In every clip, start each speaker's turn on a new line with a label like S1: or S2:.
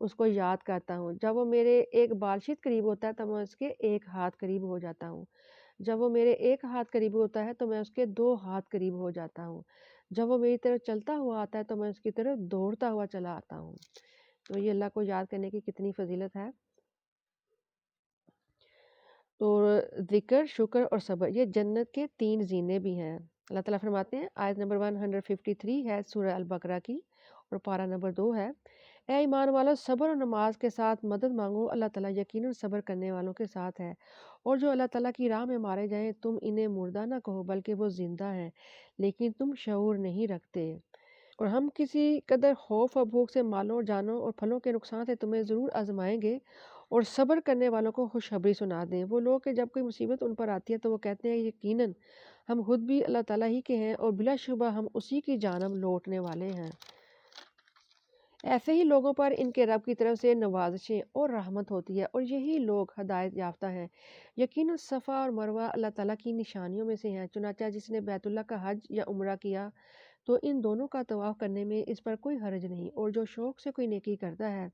S1: اس کو یاد کرتا ہوں۔ جب وہ میرے ایک بالشت قریب ہوتا ہے تو میں اس کے ایک ہاتھ قریب ہو جاتا ہوں۔ جب وہ میرے ایک ہاتھ قریب ہوتا ہے تو میں اس کے 2 ہاتھ قریب ہو جاتا ہوں۔ جب وہ میری طرف چلتا ہوا آتا ہے تو میں اس کی طرف دوڑتا ہوا چلا آتا ہوں۔ تو یہ اللہ کو یاد کرنے کی کتنی فضیلت ہے۔ تو ذکر، شکر اور صبر یہ جنت کے 3 زینے بھی ہیں۔ اللہ تعالیٰ فرماتے ہیں، آیت نمبر 153 ہے سورہ البقرہ کی اور پارہ نمبر 2 ہے، اے ایمان والو صبر اور نماز کے ساتھ مدد مانگو، اللہ تعالیٰ یقیناً صبر کرنے والوں کے ساتھ ہے۔ اور جو اللہ تعالیٰ کی راہ میں مارے جائیں تم انہیں مردہ نہ کہو بلکہ وہ زندہ ہیں لیکن تم شعور نہیں رکھتے۔ اور ہم کسی قدر خوف اور بھوک سے مالوں، جانوں اور پھلوں کے نقصان سے تمہیں ضرور آزمائیں گے، اور صبر کرنے والوں کو خوشخبری سنا دیں۔ وہ لوگ کہ جب کوئی مصیبت ان پر آتی ہے تو وہ کہتے ہیں یقیناً ہم خود بھی اللہ تعالیٰ ہی کے ہیں اور بلا شبہ ہم اسی کی جانب لوٹنے والے ہیں۔ ایسے ہی لوگوں پر ان کے رب کی طرف سے نوازشیں اور رحمت ہوتی ہے اور یہی لوگ ہدایت یافتہ ہیں۔ یقیناً صفا اور مروہ اللہ تعالیٰ کی نشانیوں میں سے ہیں، چنانچہ جس نے بیت اللہ کا حج یا عمرہ کیا تو ان دونوں کا طواف کرنے میں اس پر کوئی حرج نہیں، اور جو شوق سے کوئی نیکی کرتا ہے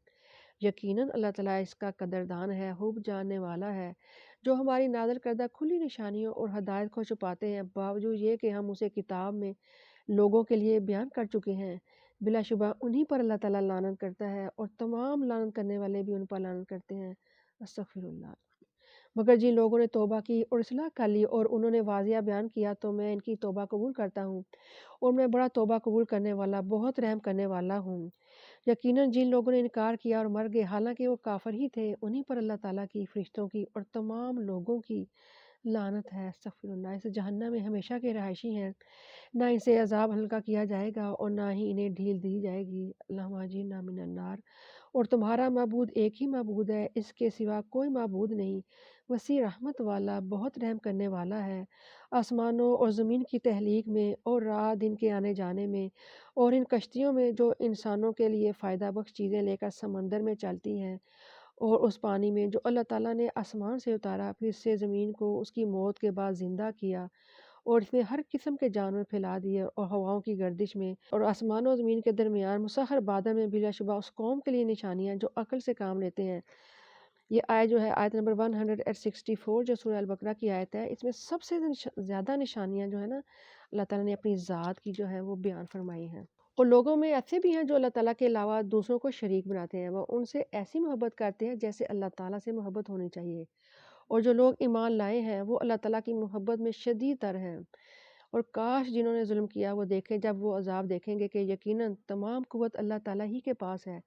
S1: یقیناً اللہ تعالیٰ اس کا قدردان ہے، خوب جاننے والا ہے۔ جو ہماری نازل کردہ کھلی نشانیوں اور ہدایت کو چھپاتے ہیں باوجود یہ کہ ہم اسے کتاب میں لوگوں کے لیے بیان کر چکے ہیں، بلا شبہ انہی پر اللہ تعالیٰ لعنت کرتا ہے اور تمام لعنت کرنے والے بھی ان پر لعنت کرتے ہیں۔ استغفر اللہ۔ مگر جن لوگوں نے توبہ کی اور اصلاح کر لی اور انہوں نے واضح بیان کیا تو میں ان کی توبہ قبول کرتا ہوں، اور میں بڑا توبہ قبول کرنے والا، بہت رحم کرنے والا ہوں۔ یقیناً جن لوگوں نے انکار کیا اور مر گئے حالانکہ وہ کافر ہی تھے، انہی پر اللہ تعالیٰ کی، فرشتوں کی اور تمام لوگوں کی لعنت ہے۔ استغفر اللہ۔ اس جہنم میں ہمیشہ کے رہائشی ہیں، نہ ان سے عذاب ہلکا کیا جائے گا اور نہ ہی انہیں ڈھیل دی جائے گی۔ اللہم اجرنا من النار۔ اور تمہارا معبود ایک ہی معبود ہے، اس کے سوا کوئی معبود نہیں، وسیع رحمت والا، بہت رحم کرنے والا ہے۔ آسمانوں اور زمین کی تخلیق میں اور رات دن کے آنے جانے میں اور ان کشتیوں میں جو انسانوں کے لیے فائدہ بخش چیزیں لے کر سمندر میں چلتی ہیں، اور اس پانی میں جو اللہ تعالیٰ نے آسمان سے اتارا، پھر اس سے زمین کو اس کی موت کے بعد زندہ کیا اور اس میں ہر قسم کے جانور پھیلا دیے، اور ہواؤں کی گردش میں اور آسمان و زمین کے درمیان مسخر بادل میں بلا شبہ اس قوم کے لیے نشانیاں جو عقل سے کام لیتے ہیں۔ یہ آیت جو ہے آیت نمبر 164 جو سورہ البقرہ کی آیت ہے، اس میں سب سے زیادہ نشانیاں جو ہے نا اللہ تعالیٰ نے اپنی ذات کی جو ہے وہ بیان فرمائی ہیں۔ اور لوگوں میں ایسے بھی ہیں جو اللہ تعالیٰ کے علاوہ دوسروں کو شریک بناتے ہیں، وہ ان سے ایسی محبت کرتے ہیں جیسے اللہ تعالیٰ سے محبت ہونی چاہیے، اور جو لوگ ایمان لائے ہیں وہ اللہ تعالیٰ کی محبت میں شدید تر ہیں۔ اور کاش جنہوں نے ظلم کیا وہ دیکھیں جب وہ عذاب دیکھیں گے کہ یقیناً تمام قوت اللہ تعالیٰ ہی کے پاس ہے،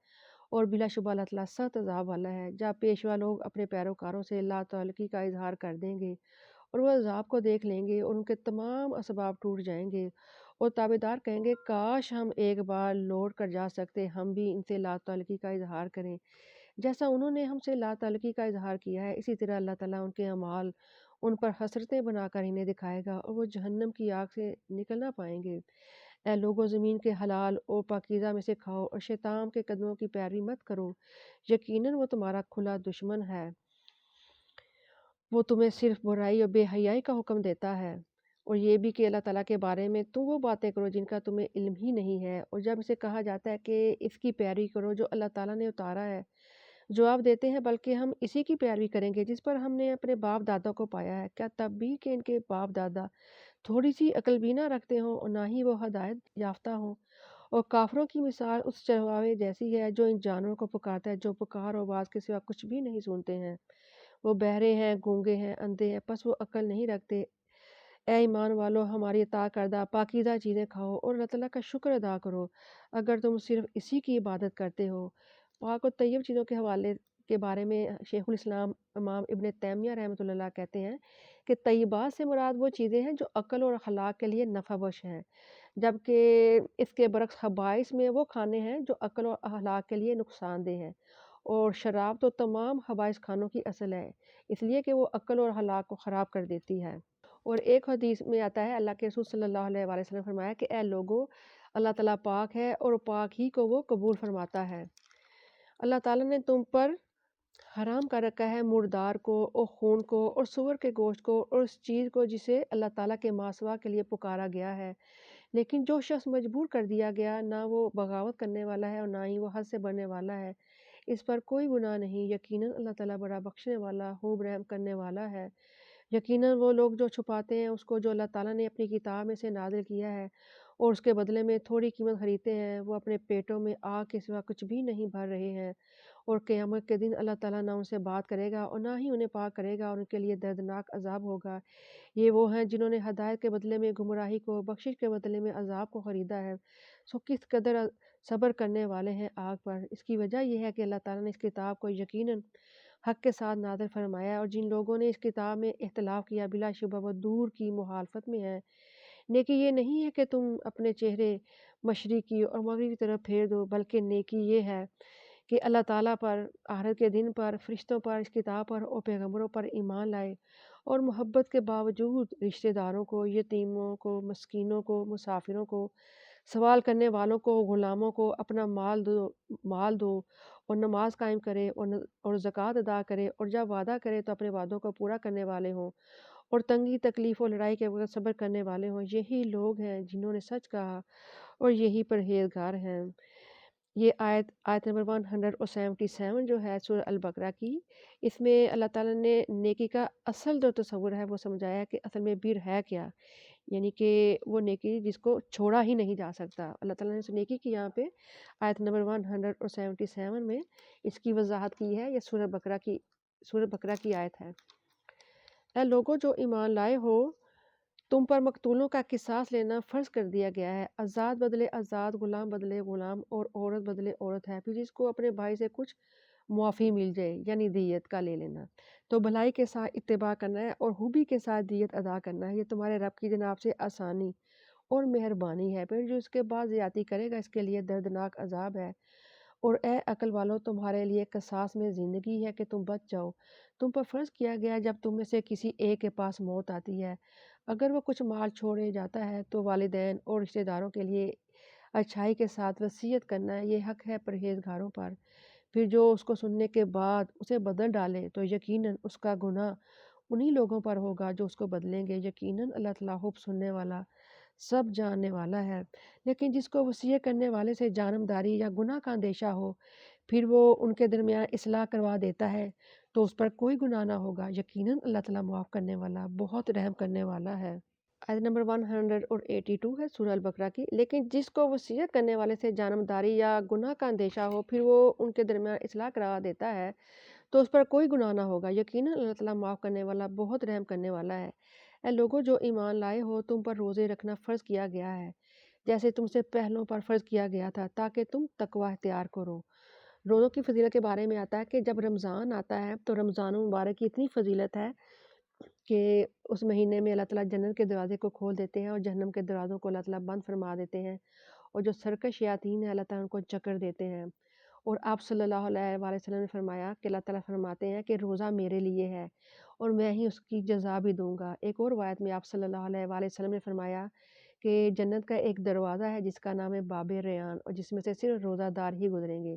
S1: اور بلا شبہ اللہ تعالیٰ سخت عذاب والا ہے۔ جب پیشوا لوگ اپنے پیروکاروں سے لا تعلقی کا اظہار کر دیں گے اور وہ عذاب کو دیکھ لیں گے اور ان کے تمام اسباب ٹوٹ جائیں گے، اور تابعدار کہیں گے کاش ہم ایک بار لوٹ کر جا سکتے، ہم بھی ان سے لا تعلقی کا اظہار کریں جیسا انہوں نے ہم سے لا تعلقی کا اظہار کیا ہے۔ اسی طرح اللہ تعالیٰ ان کے اعمال ان پر حسرتیں بنا کر انہیں دکھائے گا اور وہ جہنم کی آگ سے نکل نہ پائیں گے۔ اے لوگو زمین کے حلال اور پاکیزہ میں سے کھاؤ اور شیطان کے قدموں کی پیروی مت کرو، یقیناً وہ تمہارا کھلا دشمن ہے، وہ تمہیں صرف برائی اور بے حیائی کا حکم دیتا ہے، اور یہ بھی کہ اللہ تعالیٰ کے بارے میں تم وہ باتیں کرو جن کا تمہیں علم ہی نہیں ہے، اور جب اسے کہا جاتا ہے کہ اس کی پیروی کرو جو اللہ تعالیٰ نے اتارا ہے، جواب دیتے ہیں بلکہ ہم اسی کی پیروی کریں گے جس پر ہم نے اپنے باپ دادا کو پایا ہے، کیا تب بھی کہ ان کے باپ دادا تھوڑی سی عقل بھی نہ رکھتے ہوں اور نہ ہی وہ ہدایت یافتہ ہوں۔ اور کافروں کی مثال اس چرواہے جیسی ہے جو ان جانوروں کو پکارتا ہے جو پکار و آواز کے سوا کچھ بھی نہیں سنتے ہیں، وہ بہرے ہیں، گونگے ہیں، اندھے ہیں، پس وہ عقل نہیں رکھتے۔ اے ایمان والو ہماری عطا کردہ پاکیزہ چیزیں کھاؤ اور اللہ تعالیٰ کا شکر ادا کرو اگر تم صرف اسی کی عبادت کرتے ہو۔ پاک و طیب چیزوں کے حوالے کے بارے میں شیخ الاسلام امام ابن تیمیہ رحمۃ اللہ کہتے ہیں کہ طیبات سے مراد وہ چیزیں ہیں جو عقل اور اخلاق کے لیے نفع بخش ہیں، جبکہ اس کے برعکس خبائث میں وہ کھانے ہیں جو عقل اور اخلاق کے لیے نقصان دہ ہیں، اور شراب تو تمام خبائث کھانوں کی اصل ہے، اس لیے کہ وہ عقل اور اخلاق کو خراب کر دیتی ہے۔ اور ایک حدیث میں آتا ہے اللہ کے رسول صلی اللہ علیہ وآلہ وسلم نے فرمایا کہ اے لوگو اللہ تعالیٰ پاک ہے اور پاک ہی کو وہ قبول فرماتا ہے۔ اللہ تعالیٰ نے تم پر حرام کر رکھا ہے مردار کو اور خون کو اور سور کے گوشت کو اور اس چیز کو جسے اللہ تعالیٰ کے ماسوا کے لیے پکارا گیا ہے، لیکن جو شخص مجبور کر دیا گیا نہ وہ بغاوت کرنے والا ہے اور نہ ہی وہ حد سے بڑھنے والا ہے، اس پر کوئی گناہ نہیں، یقیناً اللہ تعالیٰ بڑا بخشنے والا، خوب رحم کرنے والا ہے۔ یقیناً وہ لوگ جو چھپاتے ہیں اس کو جو اللہ تعالیٰ نے اپنی کتاب میں سے نازل کیا ہے اور اس کے بدلے میں تھوڑی قیمت خریدتے ہیں، وہ اپنے پیٹوں میں آگ کے سوا کچھ بھی نہیں بھر رہے ہیں، اور قیامت کے دن اللہ تعالیٰ نہ ان سے بات کرے گا اور نہ ہی انہیں پاک کرے گا، اور ان کے لیے دردناک عذاب ہوگا۔ یہ وہ ہیں جنہوں نے ہدایت کے بدلے میں گمراہی کو، بخشش کے بدلے میں عذاب کو خریدا ہے۔ سو کس قدر صبر کرنے والے ہیں آگ پر۔ اس کی وجہ یہ ہے کہ اللہ تعالیٰ نے اس کتاب کو یقیناً حق کے ساتھ نازل فرمایا ہے، اور جن لوگوں نے اس کتاب میں اختلاف کیا بلا شبہ وہ دور کی مخالفت میں ہے۔ نیکی یہ نہیں ہے کہ تم اپنے چہرے مشرق کی اور مغرب کی طرف پھیر دو، بلکہ نیکی یہ ہے کہ اللہ تعالیٰ پر، آخرت کے دن پر، فرشتوں پر، اس کتاب پر اور پیغمبروں پر ایمان لائے، اور محبت کے باوجود رشتہ داروں کو، یتیموں کو، مسکینوں کو، مسافروں کو، سوال کرنے والوں کو، غلاموں کو اپنا مال دو اور نماز قائم کرے اور زکوٰۃ ادا کرے، اور جب وعدہ کرے تو اپنے وعدوں کو پورا کرنے والے ہوں، اور تنگی تکلیف اور لڑائی کے وقت صبر کرنے والے ہوں۔ یہی لوگ ہیں جنہوں نے سچ کہا اور یہی پرہیزگار ہیں۔ یہ آیت نمبر 177 جو ہے سورہ البقرہ کی، اس میں اللہ تعالیٰ نے نیکی کا اصل جو تصور ہے وہ سمجھایا ہے کہ اصل میں بر ہے کیا، یعنی کہ وہ نیکی جس کو چھوڑا ہی نہیں جا سکتا۔ اللہ تعالیٰ نے اس نیکی کی یہاں پہ آیت نمبر 177 میں اس کی وضاحت کی ہے۔ یہ سورہ بقرہ کی آیت ہے۔ اے لوگوں جو ایمان لائے ہو، تم پر مقتولوں کا قصاص لینا فرض کر دیا گیا ہے، آزاد بدلے آزاد، غلام بدلے غلام، اور عورت بدلے عورت ہے۔ پھر جس کو اپنے بھائی سے کچھ معافی مل جائے، یعنی دیت کا لے لینا، تو بھلائی کے ساتھ اتباع کرنا ہے اور خوبی کے ساتھ دیت ادا کرنا ہے۔ یہ تمہارے رب کی جناب سے آسانی اور مہربانی ہے۔ پھر جو اس کے بعد زیادتی کرے گا اس کے لیے دردناک عذاب ہے۔ اور اے عقل والو، تمہارے لیے قصاص میں زندگی ہے کہ تم بچ جاؤ۔ تم پر فرض کیا گیا جب تم میں سے کسی ایک کے پاس موت آتی ہے، اگر وہ کچھ مال چھوڑے جاتا ہے تو والدین اور رشتہ داروں کے لیے اچھائی کے ساتھ وصیت کرنا ہے، یہ حق ہے پرہیزگاروں پر۔ پھر جو اس کو سننے کے بعد اسے بدل ڈالے تو یقیناً اس کا گناہ انہی لوگوں پر ہوگا جو اس کو بدلیں گے۔ یقیناً اللہ تعالیٰ خوب سننے والا، سب جاننے والا ہے۔ لیکن جس کو وصیت کرنے والے سے جانبداری یا گناہ کا اندیشہ ہو، پھر وہ ان کے درمیان اصلاح کروا دیتا ہے، تو اس پر کوئی گناہ نہ ہوگا۔ یقیناً اللہ تعالیٰ معاف کرنے والا، بہت رحم کرنے والا ہے۔ آیت نمبر 182 ہے سورہ البقرہ کی۔ لیکن جس کو وصیت کرنے والے سے جانبداری یا گناہ کا اندیشہ ہو، پھر وہ ان کے درمیان اصلاح کروا دیتا ہے، تو اس پر کوئی گناہ نہ ہوگا۔ یقیناً اللہ تعالیٰ معاف کرنے والا، بہت رحم کرنے والا ہے۔ اے لوگوں جو ایمان لائے ہو، تم پر روزے رکھنا فرض کیا گیا ہے، جیسے تم سے پہلوں پر فرض کیا گیا تھا، تاکہ تم تقوی اختیار کرو۔ روزوں کی فضیلت کے بارے میں آتا ہے کہ جب رمضان آتا ہے تو رمضان مبارک کی اتنی فضیلت ہے کہ اس مہینے میں اللہ تعالیٰ جنت کے دروازے کو کھول دیتے ہیں اور جہنم کے دروازوں کو اللہ تعالیٰ بند فرما دیتے ہیں، اور جو سرکش شیاطین ہیں اللہ تعالیٰ ان کو چکر دیتے ہیں۔ اور آپ صلی اللہ علیہ وآلہ وسلم نے فرمایا کہ اللہ تعالیٰ فرماتے ہیں کہ روزہ میرے لیے ہے اور میں ہی اس کی جزا بھی دوں گا۔ ایک اور روایت میں آپ صلی اللہ علیہ وآلہ وسلم نے فرمایا کہ جنت کا ایک دروازہ ہے جس کا نام ہے باب ریان، اور جس میں سے صرف روزہ دار ہی گزریں گے،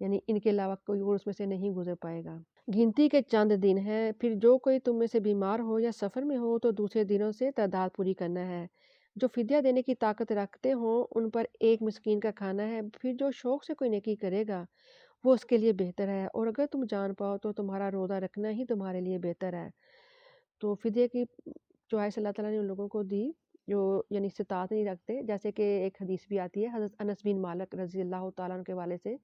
S1: یعنی ان کے علاوہ کوئی اور اس میں سے نہیں گزر پائے گا۔ گنتی کے چند دن ہیں، پھر جو کوئی تم میں سے بیمار ہو یا سفر میں ہو تو دوسرے دنوں سے تعداد پوری کرنا ہے۔ جو فدیہ دینے کی طاقت رکھتے ہوں ان پر ایک مسکین کا کھانا ہے۔ پھر جو شوق سے کوئی نیکی کرے گا وہ اس کے لیے بہتر ہے، اور اگر تم جان پاؤ تو تمہارا روزہ رکھنا ہی تمہارے لیے بہتر ہے۔ تو فدیہ کی چوائس اللہ تعالیٰ نے ان لوگوں کو دی جو یعنی استطاعت نہیں رکھتے، جیسے کہ ایک حدیث بھی آتی ہے حضرت انس بن مالک رضی اللہ تعالیٰ عنہ کے والے سے،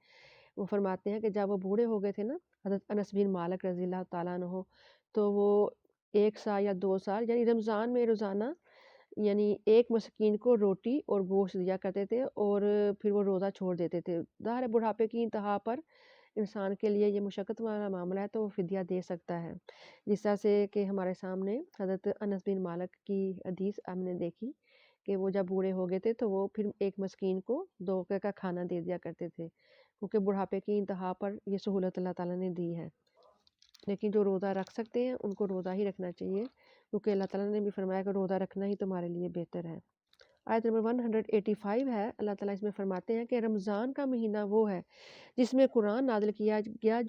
S1: وہ فرماتے ہیں کہ جب وہ بوڑھے ہو گئے تھے نا حضرت انس بن مالک رضی اللہ تعالیٰ عنہ، تو وہ 1 سال یا 2 سال یعنی رمضان میں روزانہ یعنی ایک مسکین کو روٹی اور گوشت دیا کرتے تھے، اور پھر وہ روزہ چھوڑ دیتے تھے۔ ظاہر ہے بڑھاپے کی انتہا پر انسان کے لیے یہ مشقت والا معاملہ ہے تو وہ فدیہ دے سکتا ہے، جس طرح سے کہ ہمارے سامنے حضرت انس بن مالک کی حدیث ہم نے دیکھی کہ وہ جب بوڑھے ہو گئے تھے تو وہ پھر ایک مسکین کو 2 وقت کا کھانا دے دیا کرتے تھے، کیونکہ بڑھاپے کی انتہا پر یہ سہولت اللہ تعالیٰ نے دی ہے۔ لیکن جو روزہ رکھ سکتے ہیں ان کو روزہ ہی رکھنا چاہیے، کیونکہ اللہ تعالیٰ نے بھی فرمایا کہ روزہ رکھنا ہی تمہارے لیے بہتر ہے۔ آیت نمبر 185 ہے، اللہ تعالیٰ اس میں فرماتے ہیں کہ رمضان کا مہینہ وہ ہے جس میں قرآن نازل کیا گیا،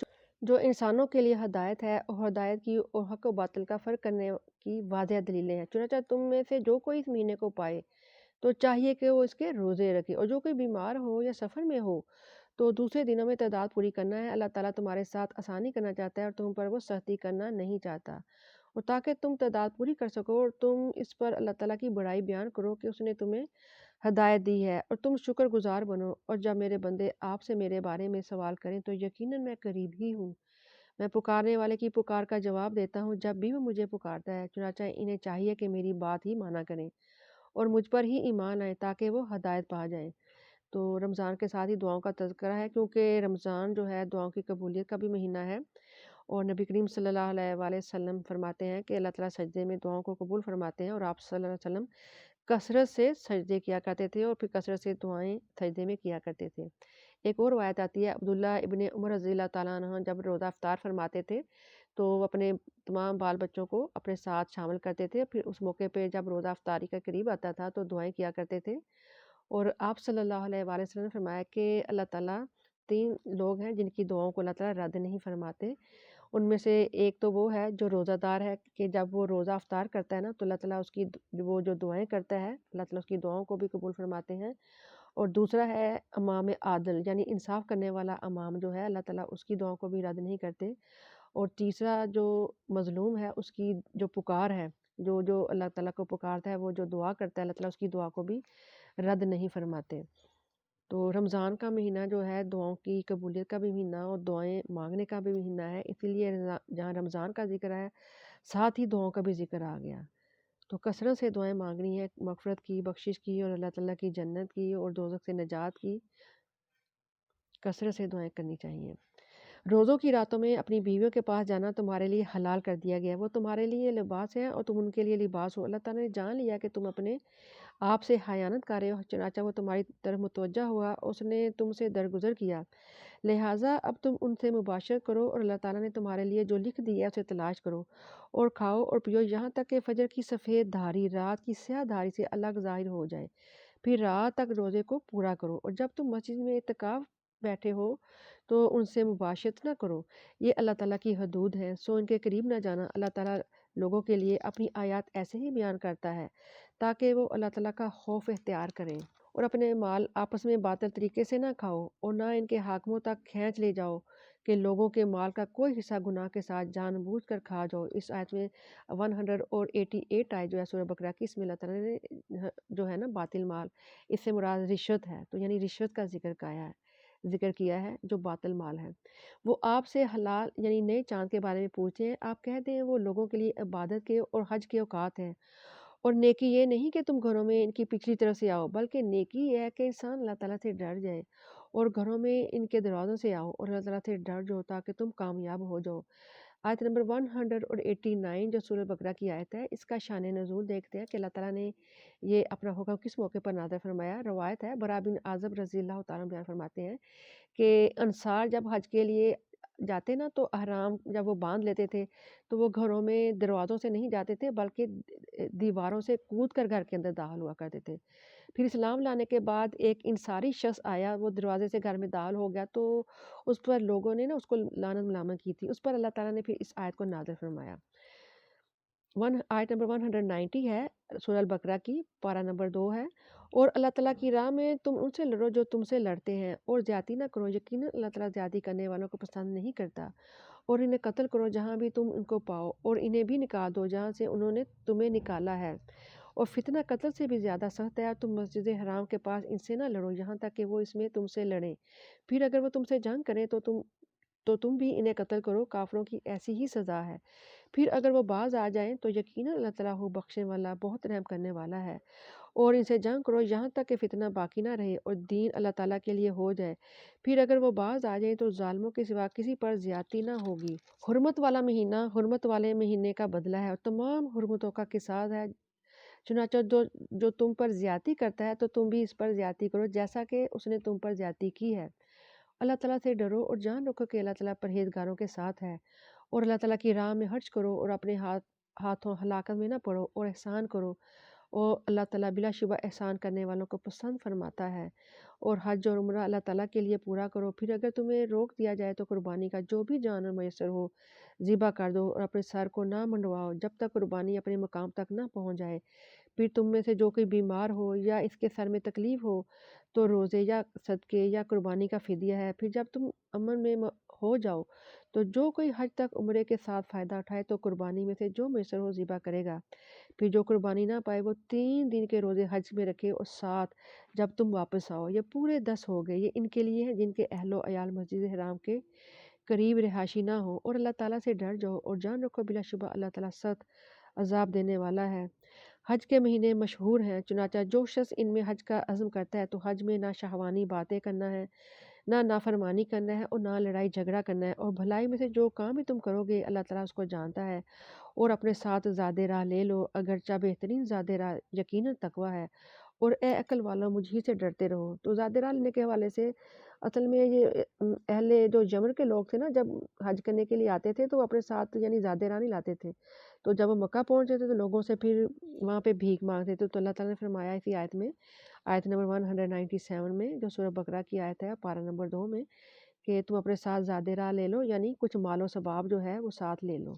S1: جو انسانوں کے لیے ہدایت ہے اور ہدایت کی اور حق و باطل کا فرق کرنے کی واضح دلیلیں ہیں۔ چنانچہ تم میں سے جو کوئی اس مہینے کو پائے تو چاہیے کہ وہ اس کے روزے رکھے، اور جو کوئی بیمار ہو یا سفر میں ہو تو دوسرے دنوں میں تعداد پوری کرنا ہے۔ اللہ تعالیٰ تمہارے ساتھ آسانی کرنا چاہتا ہے اور تم پر وہ سختی کرنا نہیں چاہتا، اور تاکہ تم تعداد پوری کر سکو اور تم اس پر اللہ تعالیٰ کی بڑائی بیان کرو کہ اس نے تمہیں ہدایت دی ہے، اور تم شکر گزار بنو۔ اور جب میرے بندے آپ سے میرے بارے میں سوال کریں تو یقیناً میں قریب ہی ہوں، میں پکارنے والے کی پکار کا جواب دیتا ہوں جب بھی وہ مجھے پکارتا ہے۔ چنانچہ انہیں چاہیے کہ میری بات ہی مانا کریں اور مجھ پر ہی ایمان آئیں تاکہ وہ ہدایت پا جائیں۔ تو رمضان کے ساتھ ہی دعاؤں کا تذکرہ ہے، کیونکہ رمضان جو ہے دعاؤں کی قبولیت کا بھی مہینہ ہے، اور نبی کریم صلی اللہ علیہ وآلہ وسلم فرماتے ہیں کہ اللہ تعالیٰ سجدے میں دعاؤں کو قبول فرماتے ہیں، اور آپ صلی اللہ علیہ وسلم کثرت سے سجدے کیا کرتے تھے اور پھر کثرت سے دعائیں سجدے میں کیا کرتے تھے۔ ایک اور روایت آتی ہے، عبداللہ ابن عمر رضی اللہ تعالیٰ عنہ جب روزہ افطار فرماتے تھے تو وہ اپنے تمام بال بچوں کو اپنے ساتھ شامل کرتے تھے، پھر اس موقع پہ جب روزہ افطاری کا قریب آتا تھا تو دعائیں کیا کرتے تھے، اور آپ صلی اللہ علیہ وآلہ وسلم نے فرمایا کہ اللہ تعالیٰ 3 لوگ ہیں جن کی دعاؤں کو اللہ تعالیٰ رد نہیں فرماتے۔ ان میں سے ایک تو وہ ہے جو روزہ دار ہے، کہ جب وہ روزہ افطار کرتا ہے نا تو اللہ تعالیٰ اس کی وہ جو دعائیں کرتا ہے اللہ تعالیٰ اس کی دعاؤں کو بھی قبول فرماتے ہیں، اور دوسرا ہے امام عادل، یعنی انصاف کرنے والا امام جو ہے اللہ تعالیٰ اس کی دعاؤں کو بھی رد نہیں کرتے، اور تیسرا جو مظلوم ہے اس کی جو پکار ہے، جو اللہ تعالیٰ کو پکارتا ہے، وہ جو دعا کرتا ہے اللہ تعالیٰ اس کی دعا کو بھی رد نہیں فرماتے۔ تو رمضان کا مہینہ جو ہے دعاؤں کی قبولیت کا بھی مہینہ اور دعائیں مانگنے کا بھی مہینہ ہے، اسی لیے جہاں رمضان کا ذکر ہے ساتھ ہی دعاؤں کا بھی ذکر آ گیا۔ تو کثرت سے دعائیں مانگنی ہے، مغفرت کی، بخشش کی، اور اللہ تعالیٰ کی جنت کی اور دوزخ سے نجات کی، کثرت سے دعائیں کرنی چاہیے۔ روزوں کی راتوں میں اپنی بیویوں کے پاس جانا تمہارے لیے حلال کر دیا گیا ہے، وہ تمہارے لیے لباس ہے اور تم ان کے لیے لباس ہو۔ اللہ تعالیٰ نے جان لیا کہ تم اپنے آپ سے حیانت کر رہے ہو، چنانچہ وہ تمہاری طرف متوجہ ہوا، اس نے تم سے درگزر کیا، لہٰذا اب تم ان سے مباشرت کرو، اور اللہ تعالیٰ نے تمہارے لیے جو لکھ دی ہے اسے تلاش کرو اور کھاؤ اور پیو یہاں تک کہ فجر کی سفید دھاری رات کی سیاہ دھاری سے الگ ظاہر ہو جائے، پھر رات تک روزے کو پورا کرو، اور جب تم مسجد میں اعتکاف بیٹھے ہو تو ان سے مباشرت نہ کرو، یہ اللہ تعالیٰ کی حدود ہیں، سو ان کے قریب نہ جانا۔ اللہ تعالیٰ لوگوں کے لیے اپنی آیات ایسے ہی بیان کرتا ہے تاکہ وہ اللہ تعالیٰ کا خوف اختیار کریں، اور اپنے مال آپس میں باطل طریقے سے نہ کھاؤ اور نہ ان کے حاکموں تک کھینچ لے جاؤ کہ لوگوں کے مال کا کوئی حصہ گناہ کے ساتھ جان بوجھ کر کھا جاؤ۔ اس آیت میں 188 آیت جو ہے سورہ بقرہ کی، اس میں اللہ تعالیٰ نے جو ہے نا باطل مال، اس سے مراد رشوت ہے، تو یعنی رشوت کا ذکر کیا ہے جو باطل مال ہے۔ وہ آپ سے حلال یعنی نئے چاند کے بارے میں پوچھتے ہیں، آپ کہتے ہیں وہ لوگوں کے لیے عبادت کے اور حج کے اوقات ہیں، اور نیکی یہ نہیں کہ تم گھروں میں ان کی پچھلی طرف سے آؤ، بلکہ نیکی یہ ہے کہ انسان اللہ تعالیٰ سے ڈر جائے اور گھروں میں ان کے دروازوں سے آؤ اور اللہ تعالیٰ سے ڈر جاؤ تاکہ تم کامیاب ہو جاؤ۔ آیت نمبر 189 جو سورہ بقرہ کی آیت ہے، اس کا شان نزول دیکھتے ہیں کہ اللہ تعالیٰ نے یہ اپنا حکم کس موقع پر نازل فرمایا۔ روایت ہے، برا بن عازب رضی اللہ تعالیٰ بیان فرماتے ہیں کہ انصار جب حج کے لیے جاتے نا تو احرام جب وہ باندھ لیتے تھے تو وہ گھروں میں دروازوں سے نہیں جاتے تھے بلکہ دیواروں سے کود کر گھر کے اندر داخل ہوا کرتے تھے۔ پھر اسلام لانے کے بعد ایک انصاری شخص آیا، وہ دروازے سے گھر میں داخل ہو گیا تو اس پر لوگوں نے نا اس کو لعنت ملامت کی تھی، اس پر اللہ تعالیٰ نے پھر اس آیت کو نازل فرمایا۔ آیت نمبر 190 ہے سورہ البقرہ کی، پارہ نمبر 2 ہے، اور اللہ تعالیٰ کی راہ میں تم ان سے لڑو جو تم سے لڑتے ہیں، اور زیادتی نہ کرو، یقیناً اللہ تعالیٰ زیادتی کرنے والوں کو پسند نہیں کرتا، اور انہیں قتل کرو جہاں بھی تم ان کو پاؤ، اور انہیں بھی نکال دو جہاں سے انہوں نے تمہیں نکالا ہے، اور فتنہ قتل سے بھی زیادہ سخت ہے، اور تم مسجد حرام کے پاس ان سے نہ لڑو یہاں تک کہ وہ اس میں تم سے لڑیں، پھر اگر وہ تم سے جنگ کریں تو تم بھی انہیں قتل کرو، کافروں کی ایسی ہی سزا ہے، پھر اگر وہ باز آ جائیں تو یقیناً اللہ تعالیٰ بخشنے والا بہت رحم کرنے والا ہے، اور ان سے جنگ کرو یہاں تک کہ فتنہ باقی نہ رہے اور دین اللہ تعالیٰ کے لیے ہو جائے، پھر اگر وہ باز آ جائیں تو ظالموں کے سوا کسی پر زیادتی نہ ہوگی۔ حرمت والا مہینہ حرمت والے مہینے کا بدلہ ہے اور تمام حرمتوں کا قصاص ہے، چنانچہ جو تم پر زیادتی کرتا ہے تو تم بھی اس پر زیادتی کرو جیسا کہ اس نے تم پر زیادتی کی ہے۔ اللہ تعالیٰ سے ڈرو اور جان رکھو کہ اللہ تعالیٰ پرہیزگاروں کے ساتھ ہے، اور اللہ تعالیٰ کی راہ میں خرچ کرو اور اپنے ہاتھوں ہلاکت میں نہ پڑو، اور احسان کرو اور اللہ تعالیٰ بلا شبہ احسان کرنے والوں کو پسند فرماتا ہے۔ اور حج اور عمرہ اللہ تعالیٰ کے لیے پورا کرو۔ پھر اگر تمہیں روک دیا جائے تو قربانی کا جو بھی جانور میسر ہو ذبح کر دو، اور اپنے سر کو نہ منڈواؤ جب تک قربانی اپنے مقام تک نہ پہنچ جائے۔ پھر تم میں سے جو کوئی بیمار ہو یا اس کے سر میں تکلیف ہو تو روزے یا صدقے یا قربانی کا فدیہ ہے۔ پھر جب تم امن میں ہو جاؤ تو جو کوئی حج تک عمرے کے ساتھ فائدہ اٹھائے تو قربانی میں سے جو میسر ہو ذبح کرے گا۔ پھر جو قربانی نہ پائے وہ 3 دن کے روزے حج میں رکھے، اور 7 جب تم واپس آؤ۔ یہ پورے 10 ہو گئے۔ یہ ان کے لیے ہیں جن کے اہل و عیال مسجد حرام کے قریب رہائشی نہ ہو۔ اور اللہ تعالیٰ سے ڈر جاؤ اور جان رکھو بلا شبہ اللہ تعالیٰ سخت عذاب دینے والا ہے۔ حج کے مہینے مشہور ہیں، چنانچہ جو شخص ان میں حج کا عزم کرتا ہے تو حج میں نہ شہوانی باتیں کرنا ہے، نہ نافرمانی کرنا ہے، اور نہ لڑائی جھگڑا کرنا ہے۔ اور بھلائی میں سے جو کام بھی تم کرو گے اللہ تعالیٰ اس کو جانتا ہے۔ اور اپنے ساتھ زاد راہ لے لو، اگرچہ بہترین زاد راہ یقیناً تقویٰ ہے۔ اور اے عقل والوں مجھ ہی سے ڈرتے رہو۔ تو زاد راہ لینے کے حوالے سے اصل میں یہ اہل جو یمن کے لوگ تھے نا، جب حج کرنے کے لیے آتے تھے تو اپنے ساتھ یعنی زاد راہ نہیں لاتے تھے، تو جب وہ مکہ پہنچتے تھے تو لوگوں سے پھر وہاں پہ بھیک مانگتے تھے۔ تو اللہ تعالیٰ نے فرمایا اسی آیت میں، آیت نمبر 197 میں، جو سورہ بقرہ کی آیت ہے پارہ نمبر 2 میں، کہ تم اپنے ساتھ زاد راہ لے لو، یعنی کچھ مال و ثواب جو ہے وہ ساتھ لے لو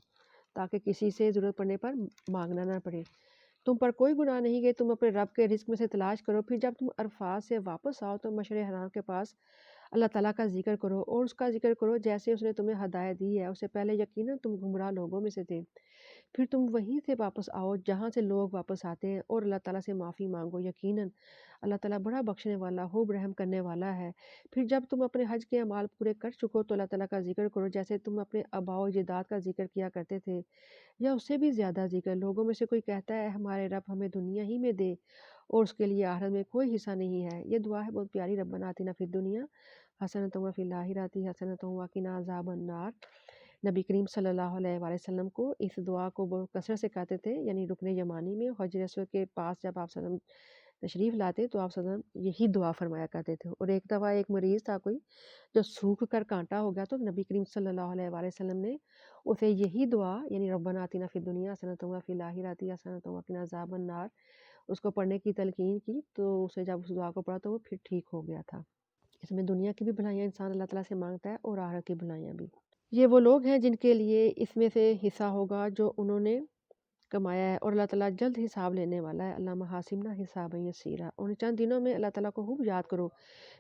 S1: تاکہ کسی سے ضرورت پڑنے پر مانگنا نہ پڑے۔ تم پر کوئی گناہ نہیں کہ تم اپنے رب کے رزق میں سے تلاش کرو۔ پھر جب تم عرفات سے واپس آؤ تو مشعر حرام کے پاس اللہ تعالیٰ کا ذکر کرو، اور اس کا ذکر کرو جیسے اس نے تمہیں ہدایت دی ہے۔ اس سے پہلے یقیناً تم گمراہ لوگوں میں سے تھے۔ پھر تم وہیں سے واپس آؤ جہاں سے لوگ واپس آتے ہیں، اور اللہ تعالیٰ سے معافی مانگو، یقیناً اللہ تعالیٰ بڑا بخشنے والا خوب رحم کرنے والا ہے۔ پھر جب تم اپنے حج کے اعمال پورے کر چکو تو اللہ تعالیٰ کا ذکر کرو جیسے تم اپنے آباء و اجداد کا ذکر کیا کرتے تھے، یا اس سے بھی زیادہ ذکر۔ لوگوں میں سے کوئی کہتا ہے ہمارے رب ہمیں دنیا ہی میں دے اور اس کے لیے آخرت میں کوئی حصہ نہیں ہے۔ یہ دعا ہے بہت پیاری، ربنا آتنا فی الدنیا حسنۃ وفی الآخرۃ حسنۃ وقنا عذاب النار۔ نبی کریم صلی اللہ علیہ وآلہ وسلم کو اس دعا کو بہت کثرت سے کہتے تھے، یعنی رکن یمانی میں حجر اسود کے پاس جب آپ صلی اللہ علیہ وسلم تشریف لاتے تو آپ صلی اللہ علیہ وسلم یہی دعا فرمایا کرتے تھے۔ اور ایک دفعہ ایک مریض تھا کوئی جو سوکھ کر کانٹا ہو گیا، تو نبی کریم صلی اللہ علیہ وآلہ وسلم نے اسے یہی دعا یعنی ربنا آتنا فی الدنیا حسنۃ وفی الآخرۃ حسنۃ وقنا عذاب النار اس کو پڑھنے کی تلقین کی، تو اسے جب اس دعا کو پڑھا تو وہ پھر ٹھیک ہو گیا تھا۔ اس میں دنیا کی بھی بھلائیاں انسان اللہ تعالیٰ سے مانگتا ہے اور آخرت کی بھلائیاں بھی۔ یہ وہ لوگ ہیں جن کے لیے اس میں سے حصہ ہوگا جو انہوں نے کمایا ہے، اور اللہ تعالیٰ جلد حساب لینے والا ہے۔ اللہم حاسبنا حسابا یسیرا۔ اور چند دنوں میں اللہ تعالیٰ کو خوب یاد کرو۔